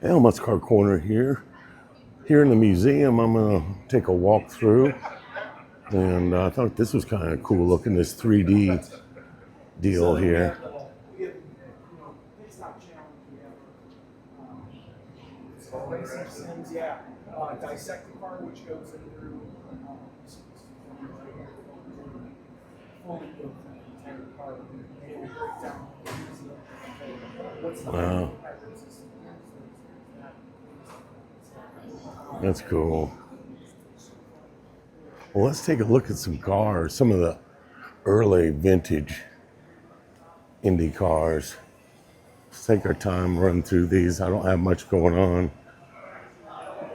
Yeah, Muscle Car Corner here. Here in the museum, I'm gonna take a walk through, and I thought this was kind of cool looking. This 3D deal here. Wow, that's cool. Well, let's take a look at some cars, some of the early vintage Indy cars. Let's take our time, run through these. I don't have much going on.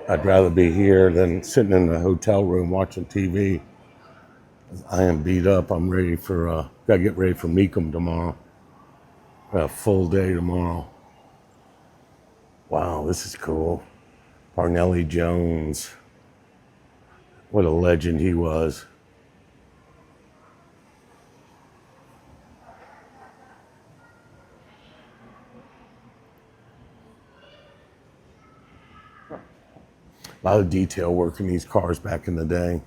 I'd rather be here than sitting in the hotel room watching TV. I am beat up. I'm ready for, gotta get ready for Meekum tomorrow. A full day tomorrow. Wow, this is cool. Parnelli Jones. What a legend he was. A lot of detail work in these cars back in the day.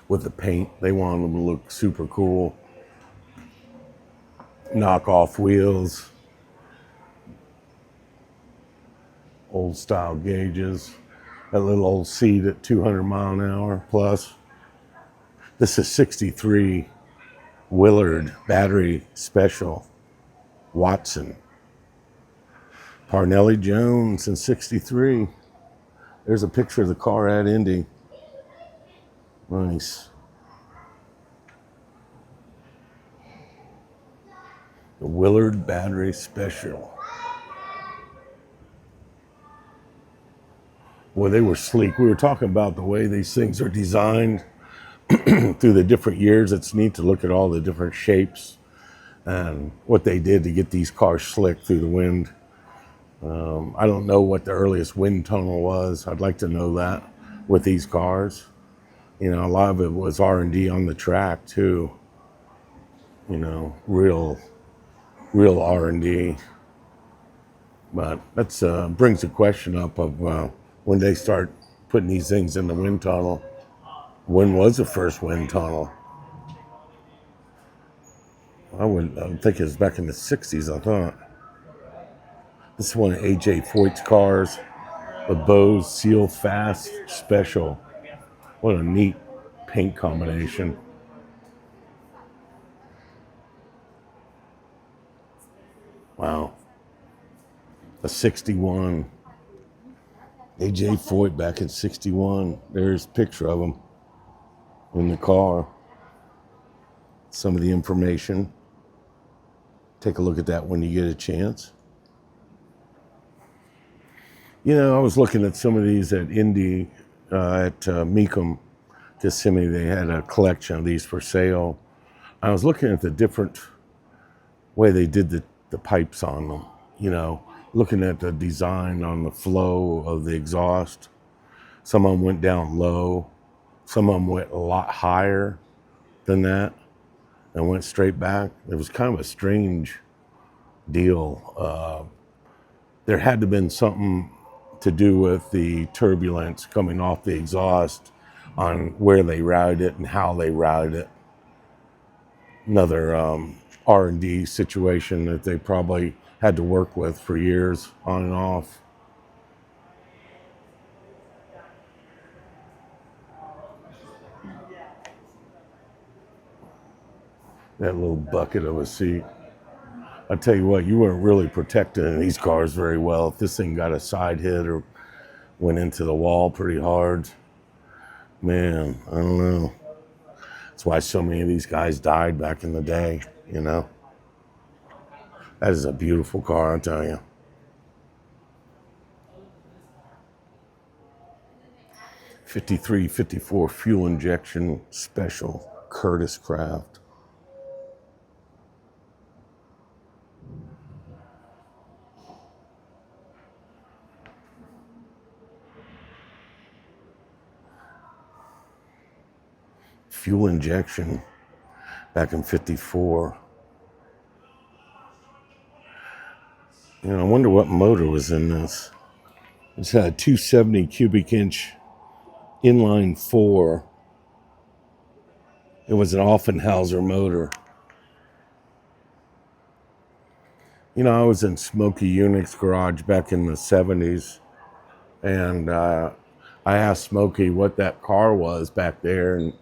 With the paint, they wanted them to look super cool. Knock off wheels. Old style gauges. That little old seat at 200 mile an hour plus. This is 63 Willard battery special. Watson. Parnelli Jones in 63. There's a picture of the car at Indy. Nice. The Willard battery special. Boy, they were sleek. We were talking about the way these things are designed through the different years. It's neat to look at all the different shapes and what they did to get these cars slick through the wind. I don't know what the earliest wind tunnel was. I'd like to know that with these cars. You know, a lot of it was R&D on the track too. You know, real R&D. But that's brings the question up of when they start putting these things in the wind tunnel. When was the first wind tunnel? I would think it was back in the 60s, I thought. This is one of A.J. Foyt's cars. The Bose Seal Fast Special. What a neat paint combination. Wow. A 61. A.J. Foyt back in 61. There's a picture of him in the car. Some of the information. Take a look at that when you get a chance. You know, I was looking at some of these at Indy, at Meekum, Kissimmee. They had a collection of these for sale. I was looking at the different way they did the pipes on them, you know, looking at the design on the flow of the exhaust. Some of them went down low. Some of them went a lot higher than that and went straight back. It was kind of a strange deal. There had to have been something to do with the turbulence coming off the exhaust on where they routed it and how they routed it. Another R&D situation that they probably had to work with for years on and off. That little bucket of a seat. I tell you what, you weren't really protected in these cars very well. If this thing got a side hit or went into the wall pretty hard, man, I don't know. That's why so many of these guys died back in the day, you know. That is a beautiful car, I'll tell you. 53, 54 fuel injection special Curtis Craft. Fuel injection back in 54. You know, I wonder what motor was in this. It's a 270 cubic inch inline four. It was an Offenhauser motor. You know, I was in Smokey Unick's garage back in the 70s, and I asked Smokey what that car was back there, and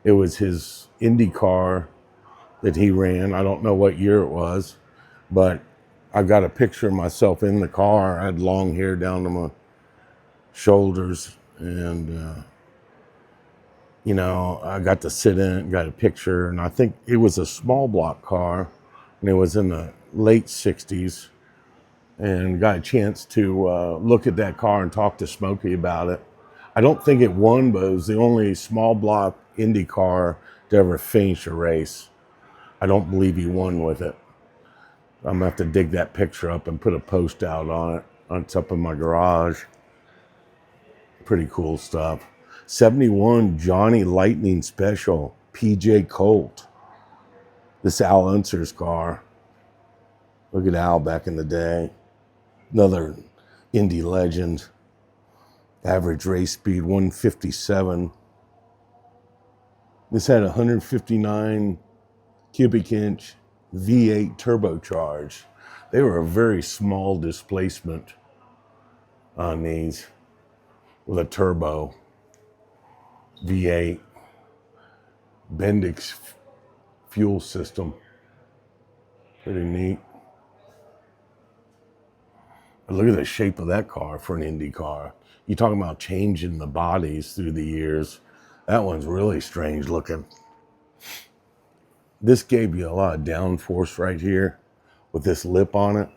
it was his Indy car that he ran. I don't know what year it was, but I got a picture of myself in the car. I had long hair down to my shoulders, and you know, I got to sit in it, got a picture, and I think it was a small block car, and it was in the late 60s, and got a chance to look at that car and talk to Smokey about it. I don't think it won, but it was the only small block Indy car to ever finish a race. I don't believe he won with it. I'm gonna have to dig that picture up and put a post out on it. It's up in my garage. Pretty cool stuff. 71 Johnny Lightning Special, PJ Colt. This Al Unser's car. Look at Al back in the day. Another Indy legend. Average race speed 157. This had 159 cubic inch V8 turbocharged. They were a very small displacement on these with a turbo V8 Bendix fuel system. Pretty neat. But look at the shape of that car for an Indy car. You talking about changing the bodies through the years. That one's really strange looking. This gave you a lot of downforce right here with this lip on it.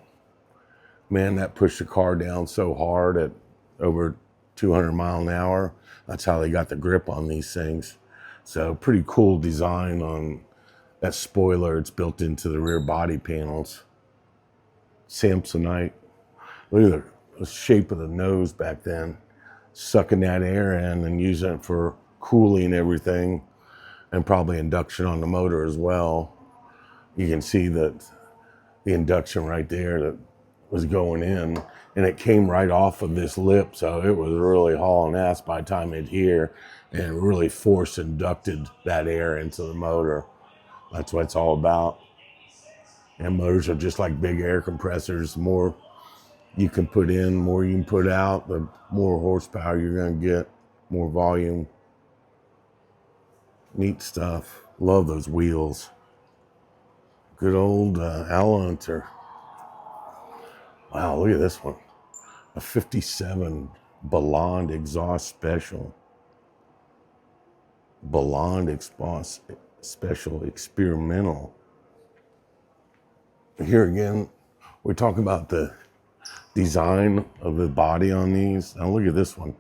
Man, that pushed the car down so hard at over 200 mile an hour. That's how they got the grip on these things. So pretty cool design on that spoiler. It's built into the rear body panels. Samsonite. Look at the shape of the nose back then. Sucking that air in and using it for cooling everything, and probably induction on the motor as well. You can see that the induction right there that was going in, and it came right off of this lip, so it was really hauling ass by the time it here, and really force inducted that air into the motor. That's what it's all about. And motors are just like big air compressors. The more you can put in, more you can put out, the more horsepower you're going to get, more volume. Neat stuff. Love those wheels. Good old Al Unser. Wow, look at this one. A 57 Ballon Exhaust Special. Ballon Exhaust Special Experimental. Here again, we're talking about the design of the body on these. Now look at this one.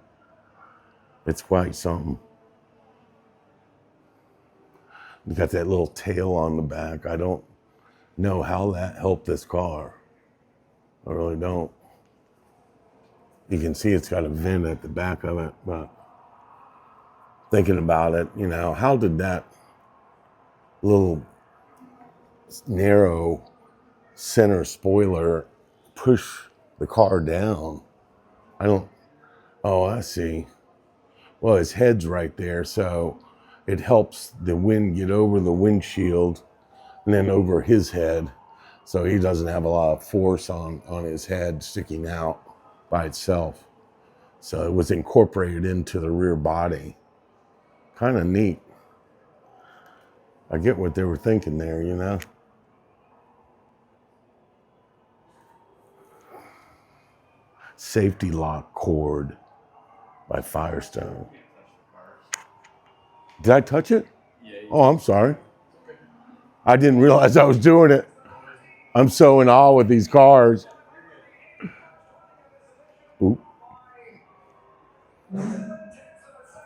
It's quite something. You got that little tail on the back. I don't know how that helped this car. I really don't. You can see it's got a vent at the back of it, but thinking about it, you know, how did that little narrow center spoiler push the car down? I see. Well, his head's right there, so it helps the wind get over the windshield and then over his head, so he doesn't have a lot of force on his head sticking out by itself. So it was incorporated into the rear body. Kind of neat. I get what they were thinking there, you know? Safety lock cord by Firestone. Did I touch it? Oh, I'm sorry. I didn't realize I was doing it. I'm so in awe with these cars. Oop.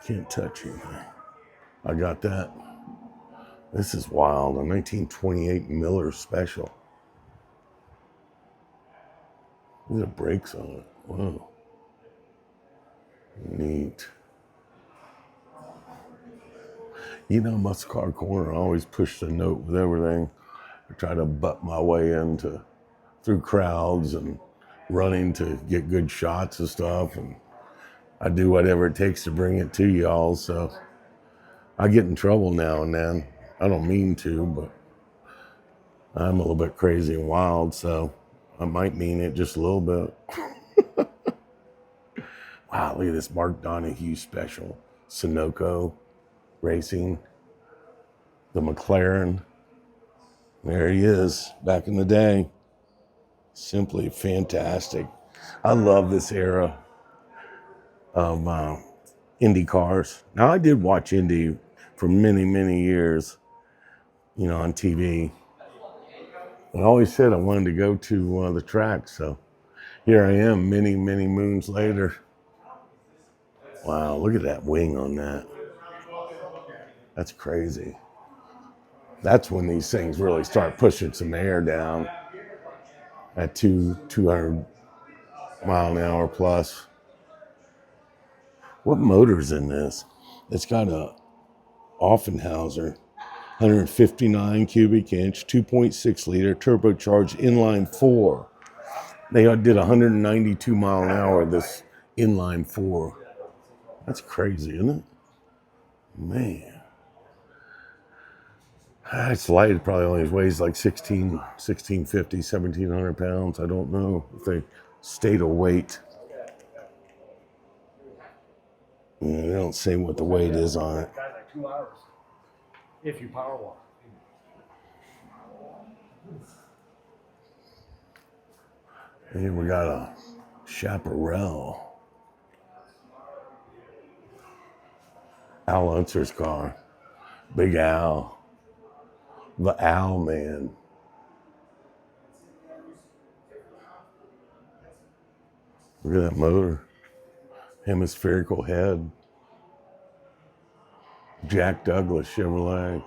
Can't touch anything. I got that. This is wild. A 1928 Miller Special. Look at the brakes on it. Wow. Neat. You know, Muscle Car Corner, I always push the note with everything. I try to butt my way into through crowds and running to get good shots and stuff. And I do whatever it takes to bring it to y'all. So I get in trouble now and then. I don't mean to, but I'm a little bit crazy and wild, so I might mean it just a little bit. Wow, look at this Mark Donahue special. Sunoco Racing. The McLaren. There he is, back in the day. Simply fantastic. I love this era of Indy cars. Now, I did watch Indy for many, many years, on TV. I always said I wanted to go to the track, so here I am many, many moons later. Wow, look at that wing on that. That's crazy. That's when these things really start pushing some air down at 200 mile an hour plus. What motor's in this? It's got a Offenhauser 159 cubic inch, 2.6 liter turbocharged inline four. They did 192 mile an hour, this inline four. That's crazy, isn't it? Man. It's light. It probably only weighs like 1650, 1700 pounds. I don't know if they stayed a weight. Yeah, they don't say what the weight is on it. Like 2 hours if you power walk. Here we got a Chaparral. Al Unser's car. Big Al. The Owl Man. Look at that motor. Hemispherical head. Jack Douglas Chevrolet.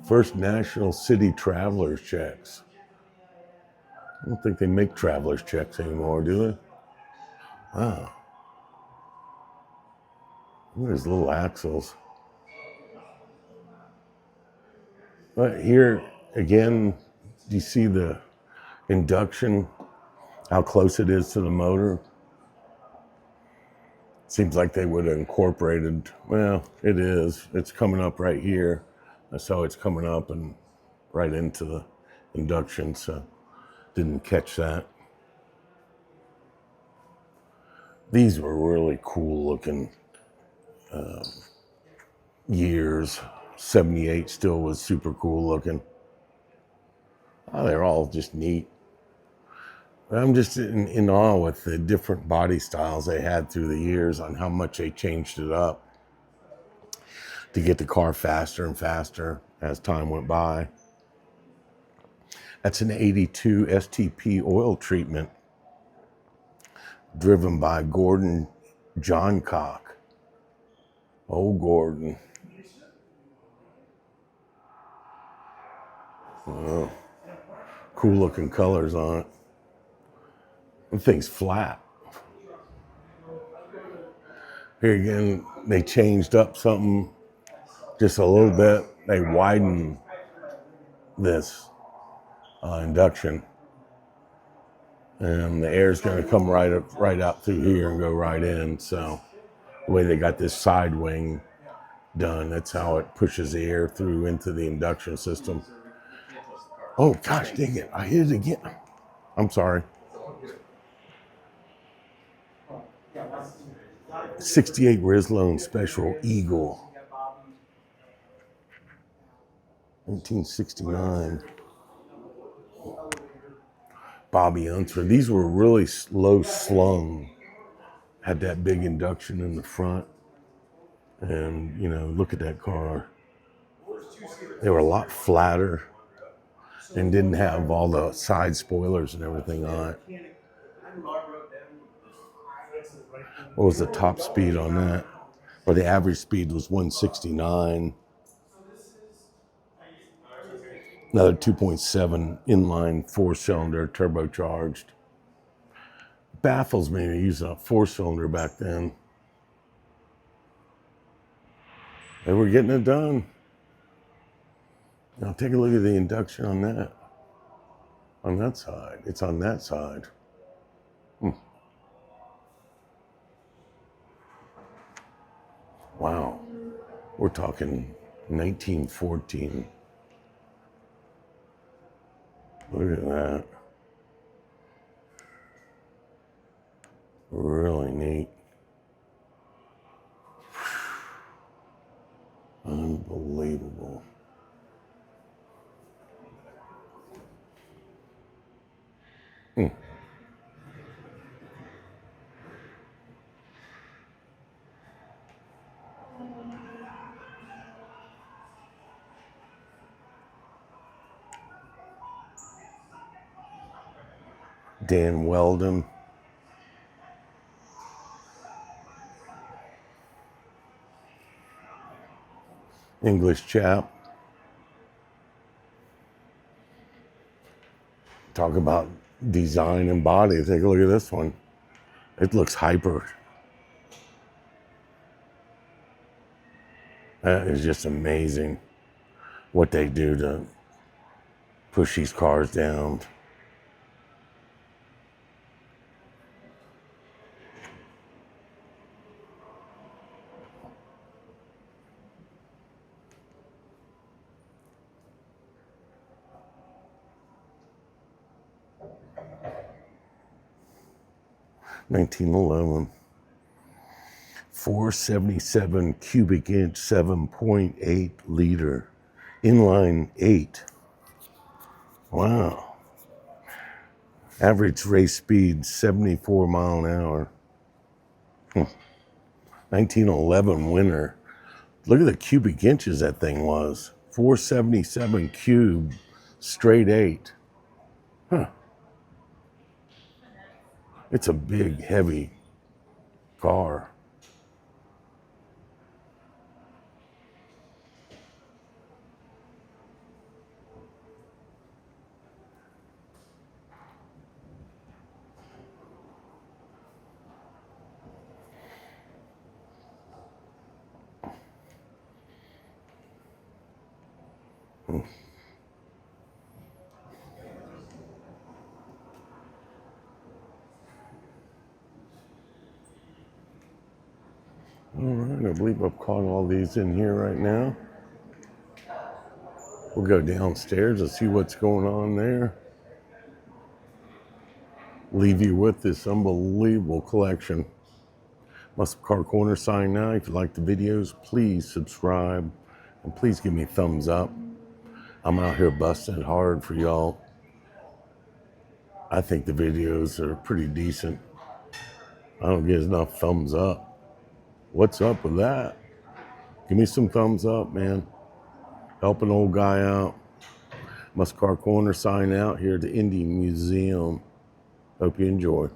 First National City Travelers checks. I don't think they make travelers checks anymore, do they? Wow. Look at his little axles. But here, again, do you see the induction, how close it is to the motor? Seems like they would have incorporated, well, it is. It's coming up right here. So it's coming up and right into the induction, so didn't catch that. These were really cool looking years. 78 still was super cool looking. Oh, they're all just neat. I'm just in awe with the different body styles they had through the years on how much they changed it up to get the car faster and faster as time went by. That's an 82 STP oil treatment driven by Gordon Johncock. Oh, Gordon. Oh, cool looking colors on it. The thing's flat. Here again, they changed up something just a little bit. They widened this induction. And the air's going to come right out through here and go right in. So the way they got this side wing done, that's how it pushes the air through into the induction system. Oh, gosh, dang it. I hit it again. I'm sorry. 68 Rislone Special Eagle. 1969. Bobby Unser. These were really low slung. Had that big induction in the front. And, look at that car. They were a lot flatter and didn't have all the side spoilers and everything on it. What was the top speed on that? Or the average speed was 169. Another 2.7 inline four-cylinder turbocharged. Baffles me to use a four-cylinder back then. They were getting it done. Now take a look at the induction on that. On that side. It's on that side. Wow. We're talking 1914. Look at that. Really neat. Unbelievable. Dan Weldon. English chap. Talk about design and body. Take a look at this one. It looks hyper. That is just amazing what they do to push these cars down. $1911. 477 cubic inch, 7.8 liter. Inline 8. Wow. Average race speed 74 mile an hour. 1911 winner. Look at the cubic inches that thing was. 477 cube, straight 8. Huh. It's a big, heavy car. All right, I believe I've caught all these in here right now. We'll go downstairs and see what's going on there. Leave you with this unbelievable collection. Muscle Car Corner sign now. If you like the videos, please subscribe and please give me a thumbs up. I'm out here busting it hard for y'all. I think the videos are pretty decent. I don't get enough thumbs up. What's up with that? Give me some thumbs up, man. Help an old guy out. Muscle Car Corner sign out here at the Indy Museum. Hope you enjoy.